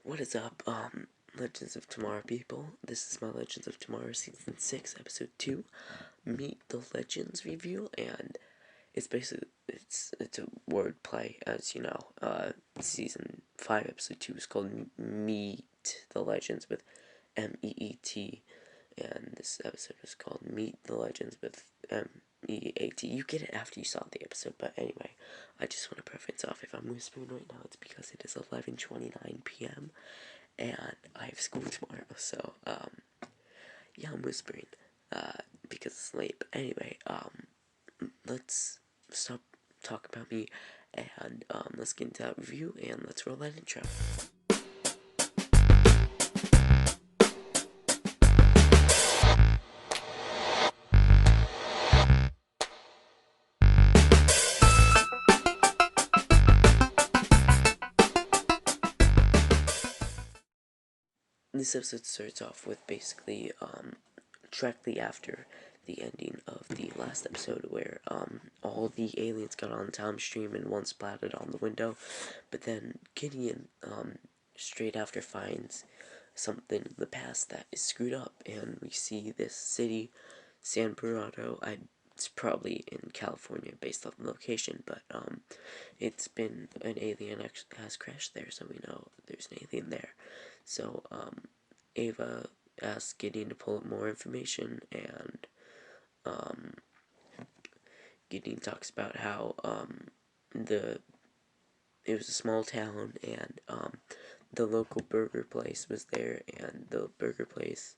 What is up, Legends of Tomorrow people? This is my Legends of Tomorrow Season 6, Episode 2, Meet the Legends review, and it's basically, it's a wordplay, as you know. Season 5, Episode 2 is called Meet the Legends with M-E-E-T, and this episode is called Meet the Legends with M-E-A-T. You get it after you saw the episode, but anyway, I just want to preface off, if I'm whispering right now, it's because it is 11:29 p.m., and I have school tomorrow, so, yeah, I'm whispering, because it's late, but anyway, let's stop talking about me, and, let's get into that review, and let's roll that intro. This episode starts off with basically, directly after the ending of the last episode where, all the aliens got on the time stream and one splattered on the window, but then Gideon, straight after finds something in the past that is screwed up, and we see this city, San Bernardo. It's probably in California based on the location, but, it's been, an alien has crashed there, so we know there's an alien there. So, Ava asks Gideon to pull up more information, and, Gideon talks about how, it was a small town, and, the local burger place was there, and the burger place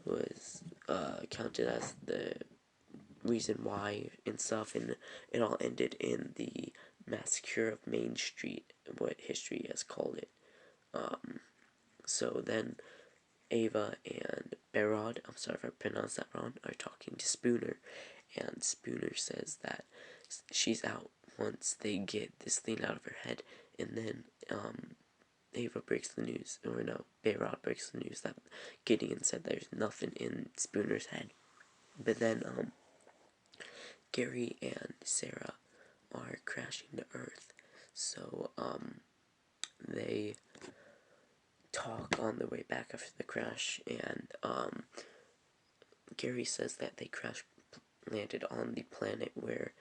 was, counted as the reason why and stuff, and it all ended in the massacre of Main Street, what history has called it. So then Ava and Barod, I'm sorry if I pronounced that wrong, are talking to Spooner, and Spooner says that she's out once they get this thing out of her head, and then, Ava breaks the news, or no, Barod breaks the news that Gideon said there's nothing in Spooner's head. But then, Gary and Sarah are crashing to Earth, so, they talk on the way back after the crash, and, Gary says that they landed on the planet where,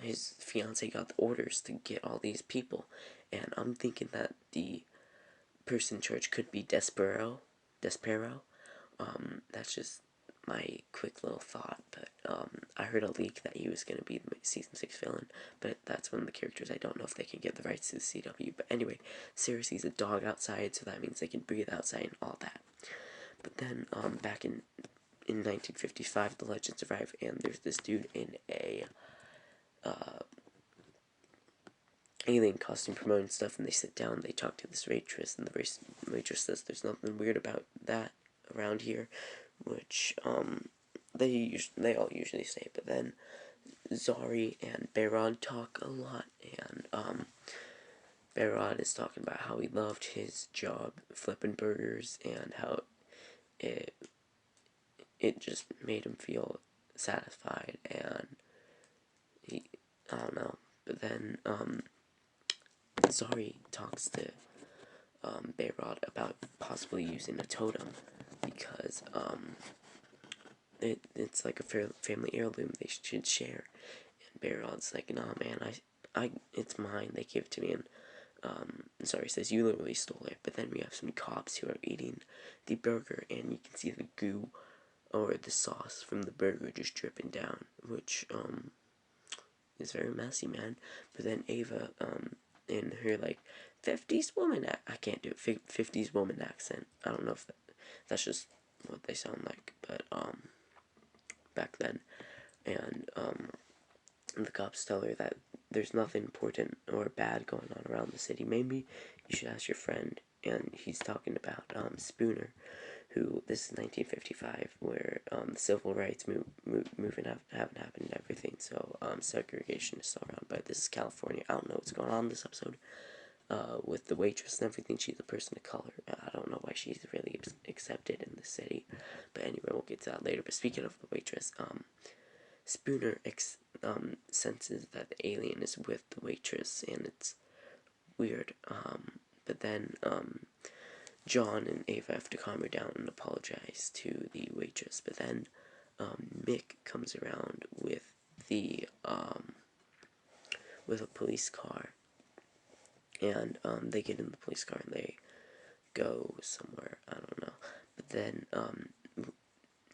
his fiance got the orders to get all these people, and I'm thinking that the person in charge could be Despero. That's just my quick little thought, but, I heard a leak that he was going to be the Season 6 villain, but that's one of the characters I don't know if they can get the rights to the CW, but anyway, Sarah sees a dog outside, so that means they can breathe outside and all that. But then, back in 1955, the legends arrive, and there's this dude in a, alien costume promoting stuff, and they sit down, they talk to this waitress, and the waitress says there's nothing weird about that around here, which, they all usually say, but then Zari and Behrad talk a lot, and, Behrad is talking about how he loved his job flipping burgers, and how it just made him feel satisfied, and I don't know, but then, Zari talks to, Behrad about possibly using a totem, because, it's like a family heirloom they should share, and Behrad's like, nah man, it's mine, they gave it to me, and, Zari says, you literally stole it, but then we have some cops who are eating the burger, and you can see the goo, or the sauce from the burger just dripping down, which, is very messy, man. But then Ava, in her, like, 50s woman, I can't do it, 50s woman accent, I don't know if that's just what they sound like, but, back then, and, the cops tell her that there's nothing important or bad going on around the city, maybe you should ask your friend, and he's talking about, Spooner, who, this is 1955, where, the civil rights movement haven't happened and everything, so, segregation is still around, but this is California. I don't know what's going on in this episode, with the waitress and everything. She's a person of color. I don't know why she's really accepted in the city, but anyway, we'll get to that later. But speaking of the waitress, Spooner senses that the alien is with the waitress, and it's weird, but then John and Ava have to calm her down and apologize to the waitress. But then Mick comes around with the with a police car, and they get in the police car and they go somewhere, I don't know. But then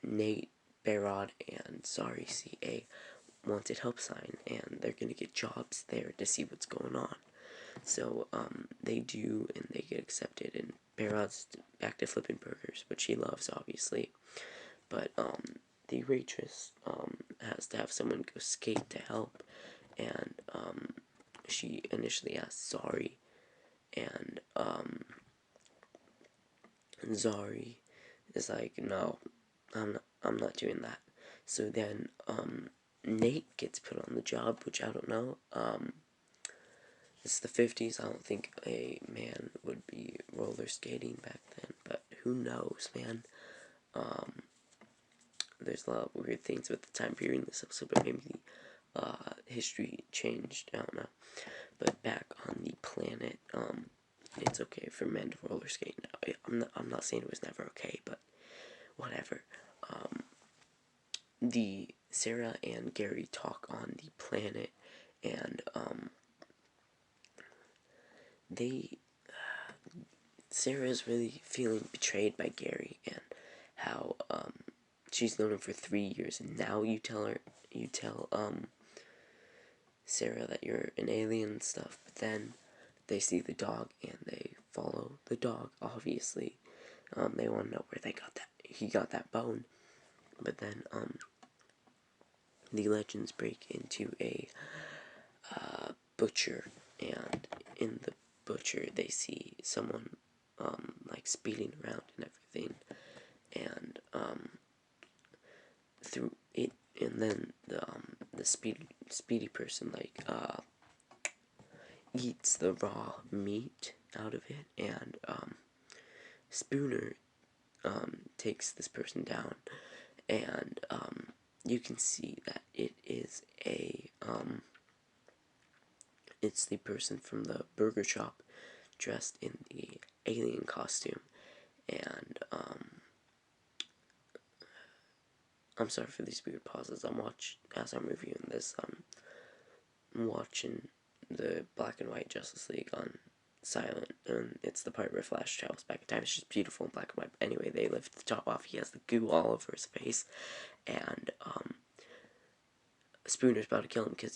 Nate, Barod, and Zari see a wanted help sign, and they're gonna get jobs there to see what's going on. So they do, and they get accepted, and Barod's back to flipping burgers, which she loves, obviously. But the waitress has to have someone go skate to help, and she initially asks Zari, and Zari is like, no, I'm not doing that. So then Nate gets put on the job, which I don't know. It's the 50s. I don't think a man would be roller skating back then, but who knows, man. There's a lot of weird things with the time period in this episode, but maybe history changed. I don't know. But back on the planet, it's okay for men to roller skate now. I'm not saying it was never okay, but whatever. The Sarah and Gary talk on the planet, and Sarah is really feeling betrayed by Gary, and how she's known him for 3 years, and now you tell Sarah that you're an alien and stuff. But then they see the dog and they follow the dog. Obviously, they want to know where he got that bone. But then the legends break into a butcher, and in the butcher they see someone like speeding around and everything, and through it, and then the speedy person like eats the raw meat out of it, and Spooner takes this person down, and you can see that it is it's the person from the burger shop dressed in the alien costume. And I'm sorry for these weird pauses. As I'm reviewing this, I'm watching the black and white Justice League on silent, and it's the part where Flash travels back in time. It's just beautiful in black and white. Anyway, they lift the top off. He has the goo all over his face, and Spooner's about to kill him because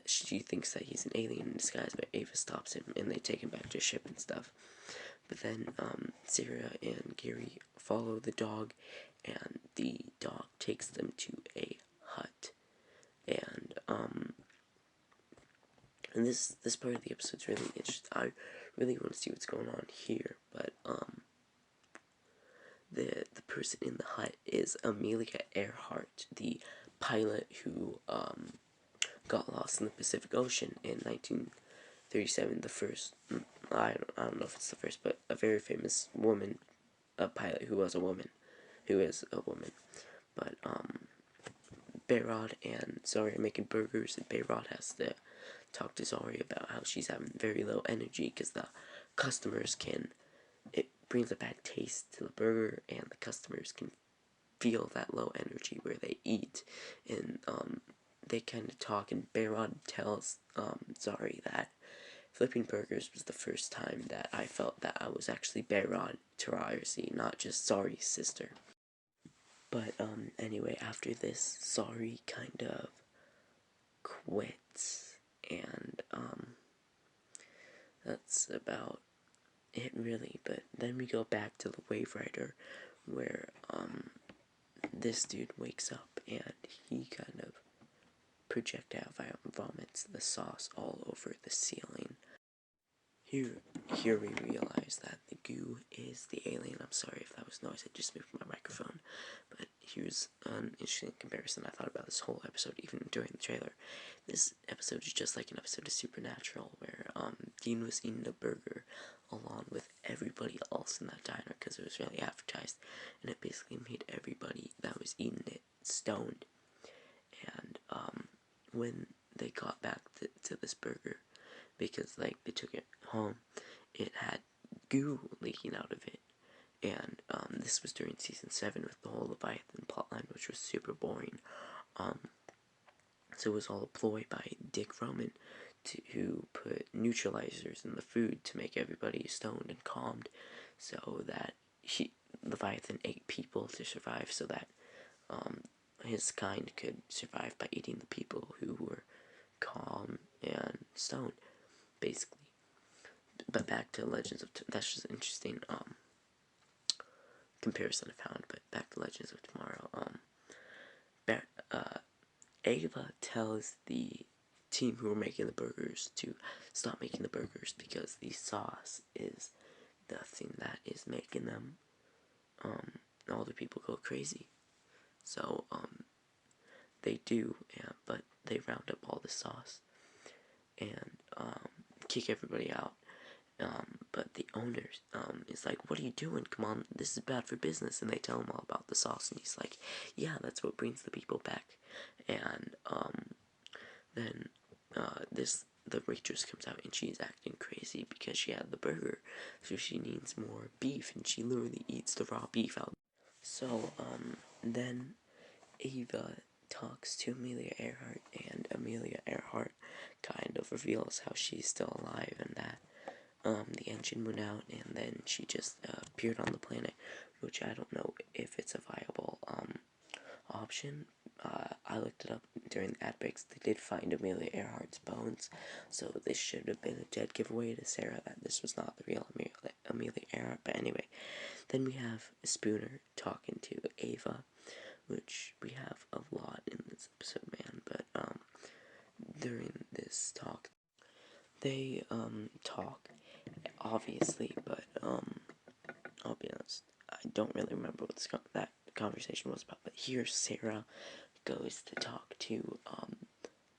she thinks that he's an alien in disguise, but Ava stops him, and they take him back to ship and stuff. But then Sarah and Gary follow the dog, and the dog takes them to a hut. And this part of the episode's really interesting. I really want to see what's going on here, but the person in the hut is Amelia Earhart, the pilot who got lost in the Pacific Ocean in 1937. The first, I don't know if it's the first, but a very famous woman, a pilot who is a woman. But Bayrod and Zari are making burgers, and Bayrod has to talk to Zari about how she's having very low energy because the customers it brings a bad taste to the burger, and the customers can feel that low energy where they eat. And they kind of talk, and Bayrod tells Zari that flipping burgers was the first time that I felt that I was actually Bayrod Tarayasi, not just Zari's sister. But anyway, after this, Zari kind of quits, and that's about it really. But then we go back to the Wave Rider, where this dude wakes up and he kind of projectile vomits the sauce all over the ceiling. Here we realize that the goo is the alien. I'm sorry if that was noise, I just moved my microphone. But here's an interesting comparison I thought about this whole episode, even during the trailer. This episode is just like an episode of Supernatural, where Dean was eating a burger along with everybody else in that diner because it was really advertised, and it basically made everybody that was eating it stoned. And when they got back to this burger, because like they took it home, it had goo leaking out of it. And this was during season 7 with the whole Leviathan plotline, which was super boring. So it was all a ploy by Dick Roman who put neutralizers in the food to make everybody stoned and calmed, so that Leviathan ate people to survive, so that his kind could survive by eating the people who were calm and stoned, basically. But back to Legends of that's just an interesting comparison I found. But back to Legends of Tomorrow. Ava tells the team who are making the burgers to stop making the burgers because the sauce is the thing that is making them all the people go crazy. So they do, yeah, but they round up all the sauce and kick everybody out. But the owner is like, what are you doing? Come on, this is bad for business. And they tell him all about the sauce, and he's like, yeah, that's what brings the people back. And then the waitress comes out, and she's acting crazy because she had the burger, so she needs more beef, and she literally eats the raw beef out. So then Ava talks to Amelia Earhart, and Amelia Earhart kind of reveals how she's still alive and that the engine went out, and then she just appeared on the planet, which I don't know if it's a viable option. I looked it up during the ad breaks. They did find Amelia Earhart's bones, so this should have been a dead giveaway to Sarah that this was not the real Amelia Earhart. But anyway, then we have Spooner talking to Ava, which we have a lot in this episode, man. But during this talk, they talk, obviously, but I'll be honest, I don't really remember what that conversation was about. But here Sarah goes to talk to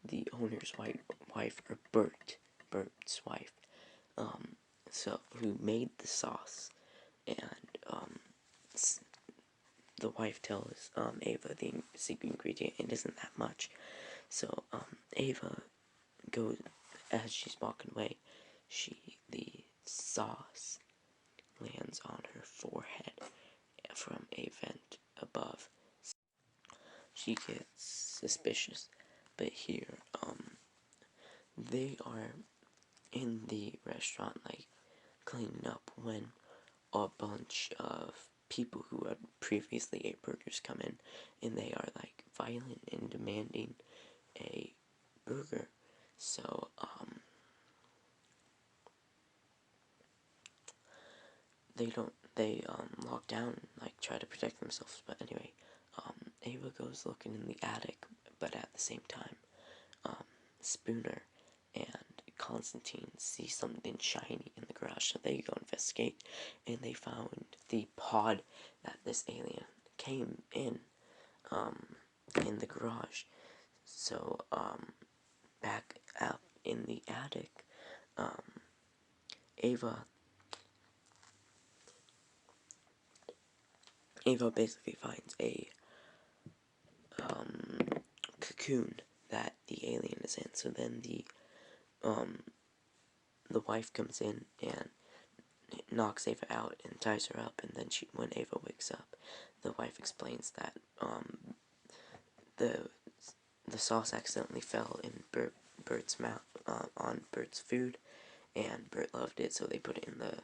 the owner's wife, or Bert's wife, so who made the sauce, and the wife tells Ava the secret ingredient. It isn't that much, so Ava goes, as she's walking away, the sauce lands on her forehead from a vent above. She gets suspicious, but here they are in the restaurant, like, cleaning up, when a bunch of people who had previously ate burgers come in, and they are, like, violent and demanding a burger. So they lock down and, like, try to protect themselves. But anyway, Ava goes looking in the attic, but at the same time, Spooner and Constantine see something shiny in the garage, so they go investigate, and they found the pod that this alien came in the garage. So back up in the attic, Ava basically finds a cocoon that the alien is in. So then the wife comes in and knocks Ava out and ties her up, and then when Ava wakes up, the wife explains that the sauce accidentally fell in Bert's mouth, on Bert's food, and Bert loved it, so they put it in the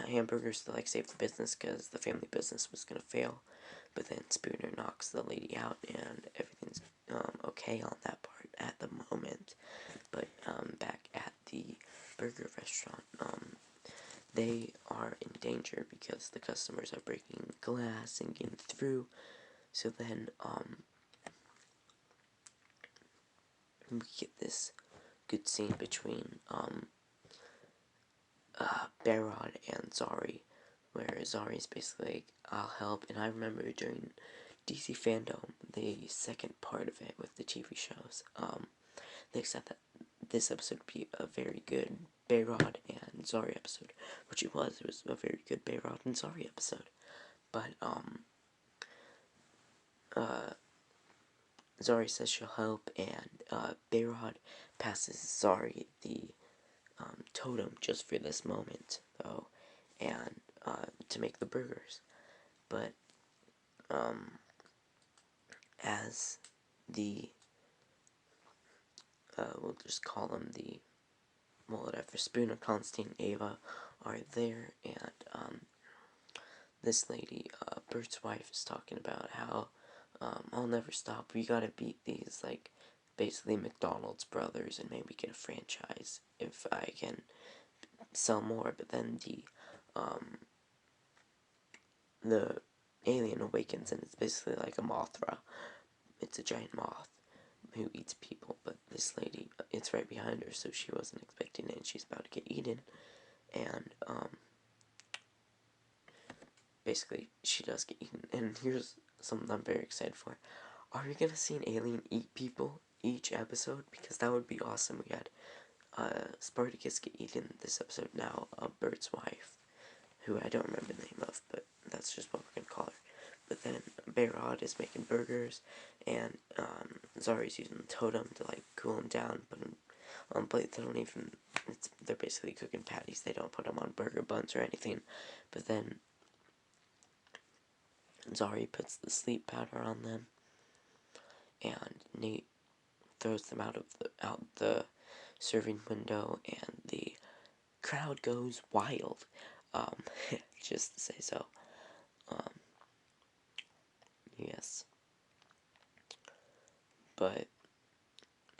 hamburgers to, like, save the business, because the family business was gonna fail. But then Spooner knocks the lady out, and everything's okay on that part at the moment. But back at the burger restaurant, they are in danger because the customers are breaking glass and getting through. So then we get this good scene between Barod and Zari, where Zari's basically like, I'll help. And I remember during DC Fandom, the second part of it with the TV shows, they said that this episode would be a very good Barod and Zari episode, which it was. It was a very good Barod and Zari episode. But Zari says she'll help, and Behrad passes Zari the totem just for this moment, though, and to make the burgers. But as the we'll just call them the whatever, Spooner, Constantine, Ava are there, and this lady, Bert's wife, is talking about how I'll never stop. We gotta beat these, like, basically McDonald's brothers, and maybe get a franchise if I can sell more. But then the alien awakens, and it's basically like a Mothra. It's a giant moth who eats people, but this lady, it's right behind her, so she wasn't expecting it, and she's about to get eaten, and basically she does get eaten. And here's something I'm very excited for. Are we gonna see an alien eat people each episode? Because that would be awesome. We had Spartacus get eaten this episode, now Bert's wife, who I don't remember the name of, but that's just what we're gonna call her. But then Behrad is making burgers, and Zari's using the totem to, like, cool him down, put him on plates. They don't even, they're basically cooking patties. They don't put them on burger buns or anything. But then Zari puts the sleep powder on them, and Nate throws them out the serving window, and the crowd goes wild. Just to say so. Yes. But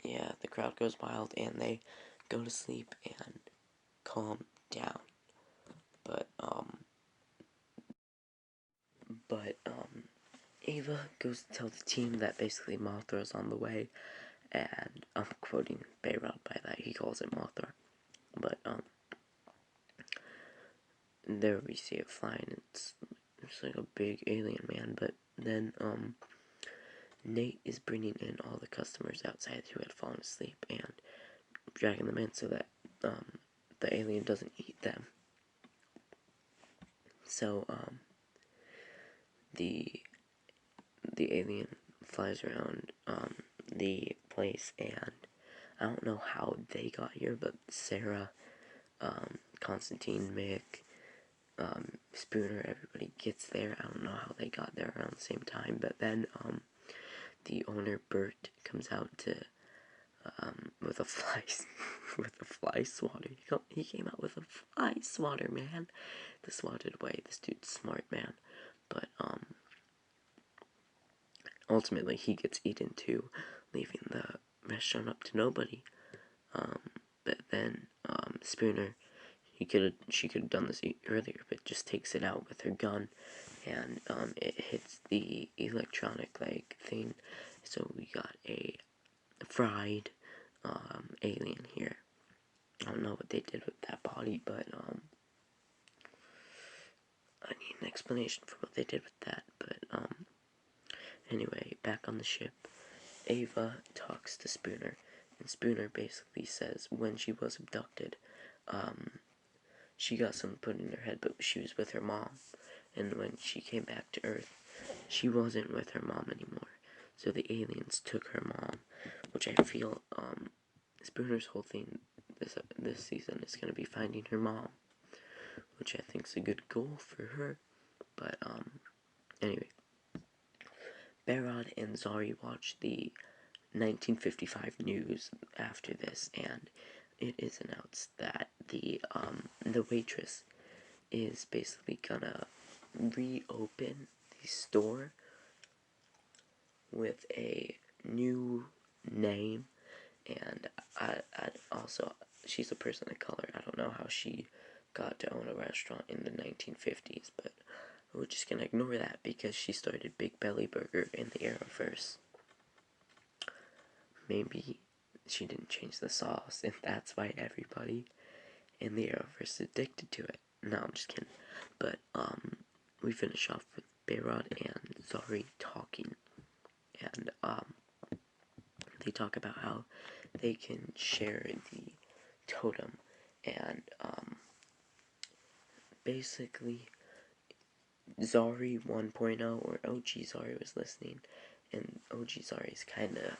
yeah, the crowd goes wild, and they go to sleep and calm down. But Ava goes to tell the team that basically Mothra's on the way, and I'm quoting Behrad by that. He calls it Mothra. But there we see it flying. It's like a big alien man. But then Nate is bringing in all the customers outside who had fallen asleep and dragging them in so that the alien doesn't eat them. So the alien flies around the place, and I don't know how they got here, but Sarah, Constantine, Mick, Spooner, everybody gets there. I don't know how they got there around the same time, but then the owner Bert comes out to with a fly swatter. He came out with a fly swatter, man. The swatted away. This dude's smart, man. But ultimately he gets eaten too, leaving the restaurant up to nobody. But then Spooner, she could have done this earlier, but just takes it out with her gun, and it hits the electronic thing. So we got a fried alien here. I don't know what they did with that body, but I need an explanation for what they did with that. But anyway, back on the ship, Ava talks to Spooner, and Spooner basically says when she was abducted, she got something put in her head, but she was with her mom, and when she came back to Earth, she wasn't with her mom anymore. So the aliens took her mom, which I feel Spooner's whole thing this season is going to be finding her mom, which I think is a good goal for her. But anyway, Behrad and Zari watch the 1955 news after this, and it is announced that the waitress is basically gonna reopen the store with a new name, and I also, she's a person of color. I don't know how she got to own a restaurant in the 1950s, but we're just gonna ignore that because she started Big Belly Burger in the Arrowverse. Maybe she didn't change the sauce, and that's why everybody in the Arrowverse is addicted to it. No, I'm just kidding. But we finish off with Behrad and Zari talking, and they talk about how they can share the totem, and basically Zari 1.0 or OG Zari was listening, and OG Sorry is kind of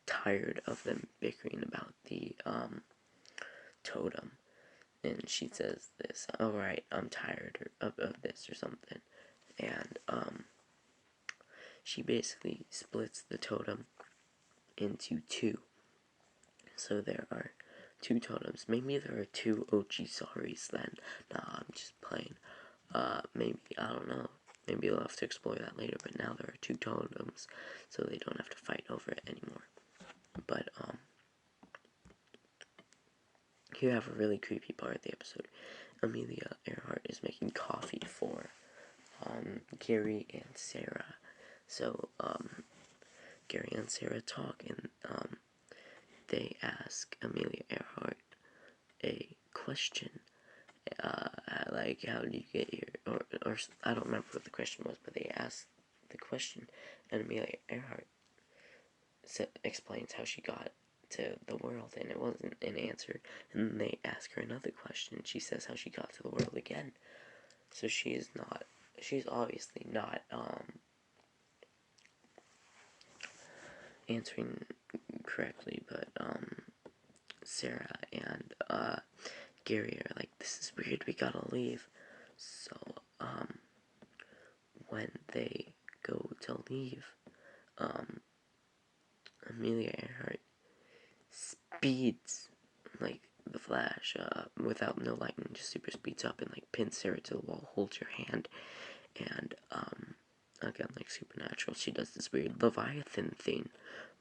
tired of them bickering about the totem, and she says this, alright, I'm tired of this or something, and she basically splits the totem into two. So there are two totems. Maybe there are two OG Sorries then. Nah, I'm just playing. Maybe, I don't know. Maybe you'll have to explore that later, but now there are two totems, so they don't have to fight over it anymore. But, here I have a really creepy part of the episode. Amelia Earhart is making coffee for, Gary and Sarah. So, Gary and Sarah talk, and, they ask Amelia Earhart a question, like, how did you get here, or I don't remember what the question was, but they asked the question, and Amelia Earhart explains how she got to the world, and it wasn't an answer, and then they ask her another question, she says how she got to the world again, so she's obviously not, answering correctly, but, Sarah and, Gary are like, this is weird, we gotta leave. So, when they go to leave, Amelia Earhart speeds like the Flash, without no lightning, just super speeds up and like pins Sarah to the wall, holds her hand, and again, like supernatural, she does this weird Leviathan thing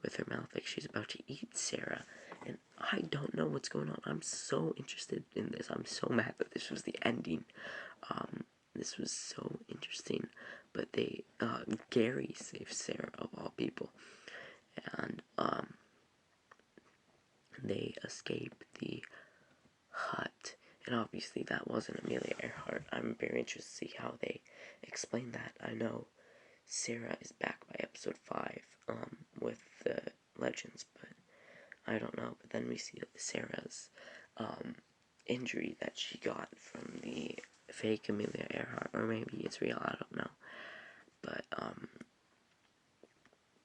with her mouth, like she's about to eat Sarah. And I don't know what's going on. I'm so interested in this. I'm so mad that this was the ending. This was so interesting. But they, Gary saves Sarah of all people. And, they escape the hut. And obviously that wasn't Amelia Earhart. I'm very interested to see how they explain that. I know Sarah is back by episode 5, with the legends, but I don't know. But then we see Sarah's, injury that she got from the fake Amelia Earhart, or maybe it's real, I don't know. But,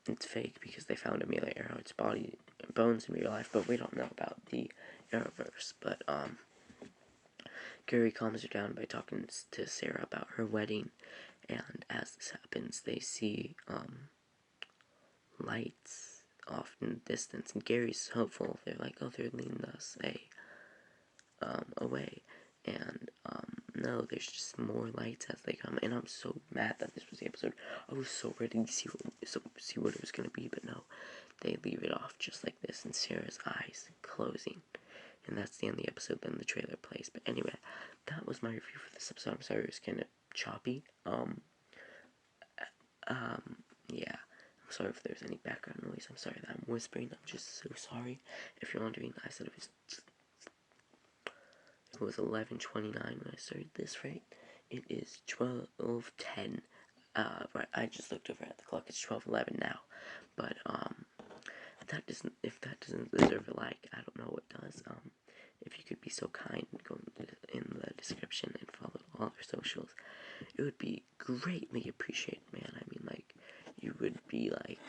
it's fake because they found Amelia Earhart's bones in real life, but we don't know about the Arrowverse. But, Gary calms her down by talking to Sarah about her wedding, and as this happens, they see, lights off in the distance, and Gary's hopeful. They're like, oh, they're leading us away, and, no, there's just more lights as they come, and I'm so mad that this was the episode. I was so ready to see what it was going to be, but no, they leave it off just like this, and Sarah's eyes closing, and that's the end of the episode. Then the trailer plays. But anyway, that was my review for this episode. I'm sorry it was kind of choppy. Yeah, I'm sorry if there's any background noise. I'm sorry that I'm whispering. I'm just so sorry. If you're wondering, I said it was 11:29 when I started this, right? It is 12:10. Right, I just looked over at the clock. It's 12:11 now. But, if that doesn't deserve a like, I don't know what does. If you could be so kind and go in the description and follow all our socials, it would be greatly appreciated, man. I mean, like, you would be, like,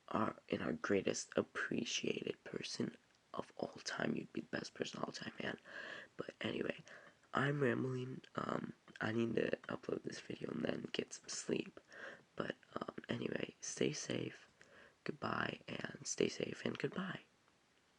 our greatest appreciated person of all time. You'd be the best person of all time, man. But anyway, I'm rambling. I need to upload this video and then get some sleep. But, anyway, stay safe, goodbye, and stay safe, and goodbye.